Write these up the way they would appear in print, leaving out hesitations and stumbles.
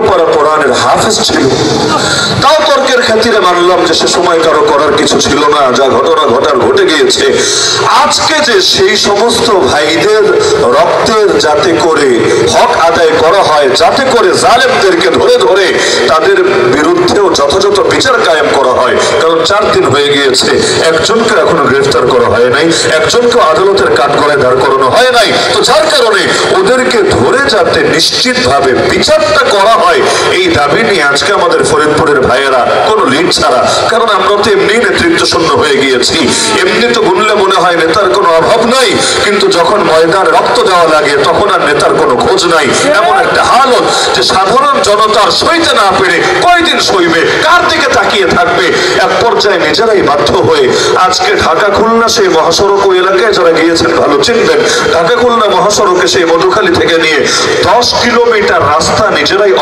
পারা কোরআনের হাফেজ ছিল। তাও তর্কের খাতিরে মানলাম যে সে সময় কারো করার কিছু ছিল না, যা ঘটনা ঘটার ঘটে গিয়েছে। আজকে যে সেই সমস্ত ভাইদের রক্তের যাতে করে হক আদায় করা হয়, যাতে করে জালেমদেরকে ধরে ধরে তাদের বিরুদ্ধেও যথাযথ বিচার কায়েম করা হয়, কারণ 4 দিন হয়ে গিয়েছে, একজনকে এখনো গ্রেফতার করা হয় নাই, একজনকে আদালতের কাঠগড়ায় দাঁড় করানো হয় নাই। তো যার কারণে ওদেরকে ধরে যাতে নিশ্চিতভাবে বিচারটা করা হয়, এই দাবি নিয়ে আজকে আমাদের ফরিদপুরের ভাইয়েরা কোনো লিড ছাড়া, কারণ আমরা তো এমনি নেতৃত্ব শূন্য হয়ে গিয়েছি, এমনি তো গুনলে মনে হয় নেতার কোনো অভাব নাই, কিন্তু যখন ময়দানে রক্ত দেওয়া লাগে তখন আর নেতার কোনো খোঁজ নাই। এমন একটা হালত যে সাধারণ জনতার সইতে না পেরে কয়দিন সইবে, কার দিকে তাকিয়ে থাকবে, এক পর্যায়ে নিজেরাই বাধ্য হয়ে আজকে ঢাকা খুলনা সেই মহাসড়ক ওই এলাকায় যারা গিয়েছেন ভালো চিনবেন, ঢাকা খুলনা মহাসড়কে সেই মধুখালী থেকে নিয়ে 10 কিলোমিটার রাস্তা নিজেরাই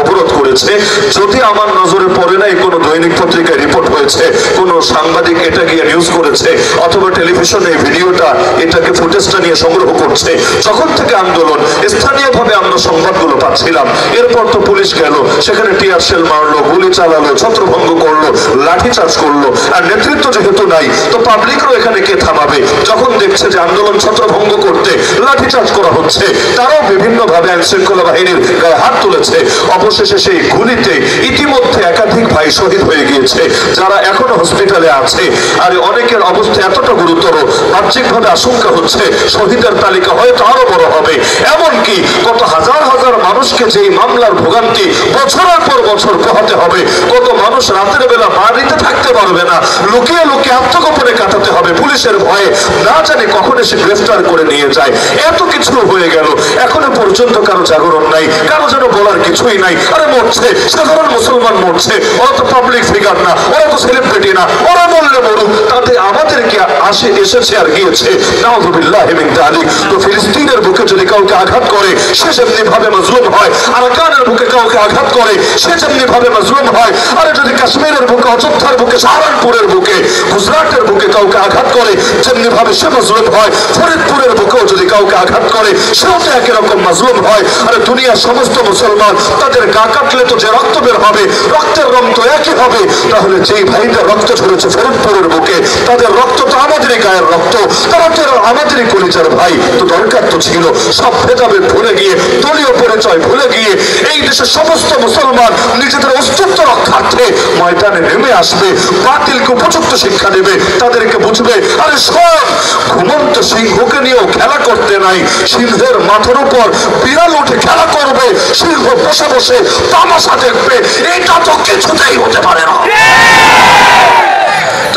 অবরোধ করেছে। যদি আমার নজরে পড়ে নাই, কোনো দৈনিক পত্রিকায় রিপোর্ট হয়েছে, কোনো সাংবাদিক এটা গিয়ে নিউজ করেছে, অথবা টেলিভিশনে ভিডিওটা এটাকে ফুটেজটা নিয়ে সংগ্রহ করছে। যখন থেকে আন্দোলন স্থানীয়ভাবে আমরা সংবাদগুলো পাচ্ছিলাম, এরপর তো পুলিশ গেল, সেখানে টিয়ার শেল মারলো, গুলি চালালো, ছত্রভঙ্গ করলো, লাঠিচার্জ করলো, আর নেতৃত্ব যেহেতু নাই তো পাবলিকও এখানে কে থামাবে? যখন দেখছে যে আন্দোলন ছত্রভঙ্গ করতে লাঠিচার্জ করা হচ্ছে, তারাও বিভিন্ন ভাবে আইন শৃঙ্খলা বাহিনীর গায়ে হাত তুলেছে। অবশেষে সেই গুলিতে ইতিমধ্যে একাধিক ভাই শহীদ হয়ে গিয়েছে, যারা এখনো হসপিটালে আছে, আর অনেকের অবস্থা এতটা গুরুতর, বাহ্যিকভাবে আশঙ্কা হচ্ছে শহীদের তালিকা হয়তো আরো বড় হবে। এমনকি কত হাজার হাজার মানুষকে যে মামলার ভোগান্তি বছরের পর বছর পোহাতে হবে, কত মানুষ রাতের বেলা বাড়িতে থাকতে পারবে না, লুকিয়ে লুকিয়ে আত্মগোপনে কাটাতে হবে পুলিশের ভয়ে, না জানি কখন এসে গ্রেফতার করে নিয়ে যায়। এত কিছু হয়ে গেল, এখনো পর্যন্ত কারো জাগরণ নাই, কারো যেন বলার কিছুই নাই। আরে মরছে, সাধারণ মুসলমান মরছে, ওরা তো পাবলিক ফিগার না, ওরা তো সেলিব্রিটি না, ওরা বললে মরুক, তাতে আমাদেরকে আসে এসেছে আর গিয়েছে। নাউযুবিল্লাহি মিন যালিক। তো ফিলিস্তিনের বুকে যদি কাউকে আঘাত করে সে যেমনি ভাবে মাজলুম হয়, আরাকানের বুকে কাউকে আঘাত করে সে যেমনি ভাবে মাজলুম হয়, আরে যদি কাশ্মীরের বুকে, অযোধ্যার বুকে, সাহারানপুরের বুকে, গুজরাটের বুকে কাউকে আঘাত করে যেমনি ভাবে সে মাজলুম হয়, ফরিদপুরের বুকেও যদি কাউকে আঘাত করে সেও তো একই রকম মাজলুম হয়। আরে দুনিয়ার সমস্ত মুসলমান তাদের গা কাটলে তো যে রক্ত বের হবে, রক্তের রং তো একই হবে, তাহলে যেই ভাইদের রক্ত ঝরেছে ফরিদপুরের বুকে, তাদের রক্ত তো আমাদেরই গায়ের রক্ত, তারা তো আমাদেরই কলিজার ভাই। তো দরকার তো ছিল সব ভেদাভেদ ভুলে গিয়ে, দলীয় পরিচয় ভুলে গিয়ে এই দেশের সমস্ত মুসলমান নিজেদের অস্তিত্ব রক্ষার্থে ময়দানে নেমে আসবে, বাতিলকে উপযুক্ত শিক্ষা দেবে, তাদেরকে বুঝবে আরে সব ঘুমন্ত সিংহকে নিয়েও খেলা করতে নাই, সিংহের মাথার উপর বিড়াল উঠে খেলা করবে, সিংহ বসে বসে তামাশা দেখবে, এটা তো কিছুতেই হতে পারে না।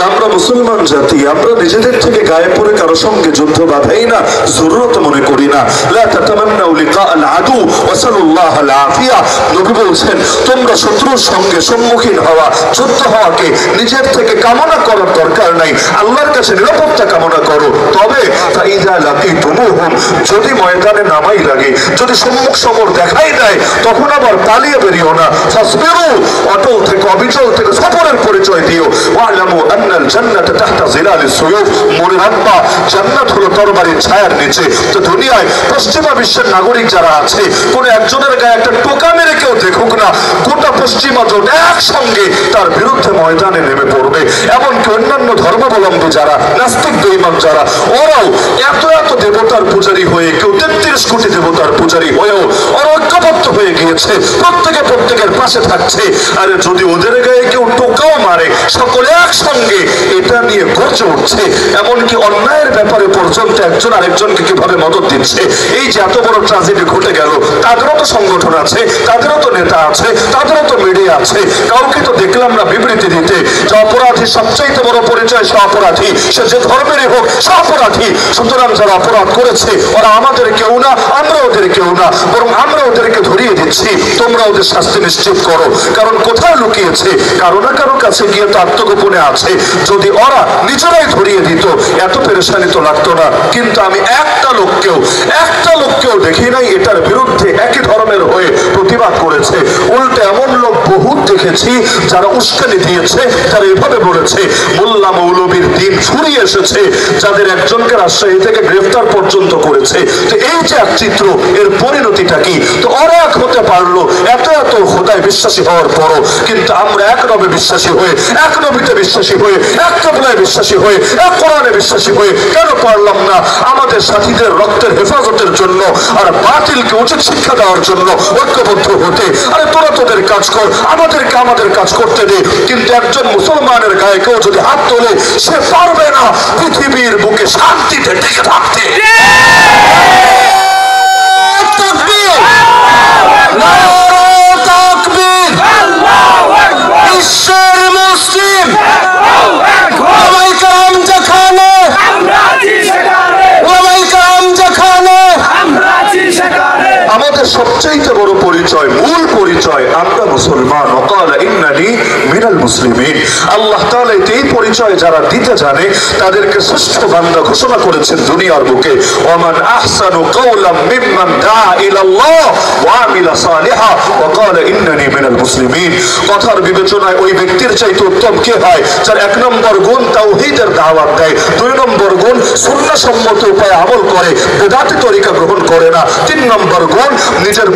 আমরা মুসলমান জাতি, আমরা নিজেদের থেকে গায়ে পড়ে কারো সঙ্গে যুদ্ধ বাঁধাই না, জরুরত মনে করি না। লা তাতামান্নাউ লিকা আল আদু ওয়াসালুল্লাহ আল আফিয়া। নবী বলছেন তোমরা শত্রুর সঙ্গে সম্মুখীন হওয়া, যুদ্ধ হওয়াকে নিজের থেকে কামনা করার দরকার নাই, আল্লাহর কাছে নিরাপত্তা কামনা করো। তবে ফাইযা লাকিতুমুহুম, যদি ময়দানে নামাই লাগে, যদি সম্মুখ সমর দেখাই দেয়, তখন আবার পালিয়ে বেরিও না। ফাসবিরু, অটল থেকে অবিচল থেকে সফরের পরিচয় দিও। ওয়ালামু আন্নাল জান্নাতা তাহতা জিলালিস সুয়ুফ, মনে রাখবা জান্নাত হলো তরবারির ছায়ার নিচে। তো দুনিয়ায় পশ্চিমা বিশ্বের নাগরিক যারা আছে, কোন একজনের গায়ে একটা টোকা মেরে কেউ দেখুক না, গোটা পশ্চিমা জোট একসঙ্গে তার বিরুদ্ধে ময়দানে নেমে পড়বে। এমনকি অন্যান্য ধর্মাবলম্বী যারা, নাস্তিক বেঈমান যারা, ওরাও এত এত দেবতার পূজারী হয়ে, কেউ 33 কোটি দেবতার পূজারী হয়েও ওরা ঐক্যবদ্ধ হয়ে গিয়েছে, প্রত্যেকে প্রত্যেকের পাশে থাকছে। আরে যদি ওদের গায়ে কেউ টোকাও মারে, সকলে একসঙ্গে এটা নিয়ে গর্জে উঠছে। এমনকি অন্যায়ের ব্যাপারে পর্যন্ত একজন আরেকজনকে কিভাবে মদত দিচ্ছে। এই যে এত বড় ট্র্যাজেডি ঘটে গেল, তাদেরও তো সংগঠন আছে, তাদেরও তো নেতা আছে, তাদেরও তো মিডিয়া আছে, কাউকে তো দেখলাম না বিবৃতি দিতে যে অপরাধী সবচাইতে বড় পরিচয় সে অপরাধী, সে যে ধর্মেরই হোক সে অপরাধী। সুতরাং যারা অপরাধ করেছে ওরা আমাদের কেউ না, আমরা ওদের কেউ না, বরং আমরা ওদেরকে ধরিয়ে দিচ্ছি, তোমরা ওদের শাস্তি নিশ্চিত করো। কারণ কোথায় লুকিয়েছে? কারো না কারো কাছে গিয়ে তো আত্মগোপনে আছে। যদি ওরা নিজেরাই ধরিয়ে দিত এত পেরেশানি তো লাগতো না। কিন্তু আমি একটা লোককেও দেখি নাই এটার বিরুদ্ধে একই ধর্মের হয়ে প্রতিবাদ করেছে। উল্টে এমন লোক বহুত দেখেছি দেখেছি যারা উস্কানি দিয়েছে, তারা এভাবে বলেছে মোল্লা মৌলবীর দিন ছড়িয়ে এসেছে, যাদের একজনকে রাজশাহী থেকে গ্রেফতার পর্যন্ত করেছে। তো এই যে এক চিত্র, এর পরিণতিটা কি? তো ওরা এক হতে পারলো এত এত খোদায় বিশ্বাসী হওয়ার পরও, কিন্তু আমরা এক রবে বিশ্বাসী হয়ে, এক নবীতে বিশ্বাসী হয়ে, এক কেবলায় বিশ্বাসী হয়ে, এক কোরআনে বিশ্বাসী হয়ে কেন পারলাম না আমাদের সাথীদের রক্তের হেফাজতের জন্য আর বাতিলকে উচিত শিক্ষা দেওয়ার জন্য ঐক্যবদ্ধ হতে? আরে তোরা তোদের কাজ কর, আমাদেরকে আমাদের কাজ করতে দে। কিন্তু একজন মুসলমানের গায়ে কেউ যদি হাত তোলে, সে পারবে না পৃথিবীর বুকে শান্তিতে টিকে থাকতে। আমাদের সবচেয়ে বড় পরিচয়, মূল পরিচয়, আমরা মুসলমান। ওয়াকালা ইন্নানি মিনাল মুসলিমিন। আল্লাহ তাআলা এই পরিচয় যারা দিতে জানে তাদেরকে শ্রেষ্ঠ বান্দা ঘোষণা করেছেন দুনিয়ার বুকে। ওয়ামান আহসানু কাওলাম মিম্মান দাআ ইলাল্লাহ ওয়া আমিলা সালিহা ওয়াকালা ইন্নানি মিনাল মুসলিমিন। কথার বিবেচনায় ওই ব্যক্তির চাইতে উত্তম কে হয় যার এক নম্বর গুণ তাওহীদের দাওয়াত দেয়, দুই নম্বর গুণ সুন্নাহসম্মত উপায়ে আমল করে, বিদআতি তরিকা গ্রহণ করে না, তিন নম্বর গুণ নিজের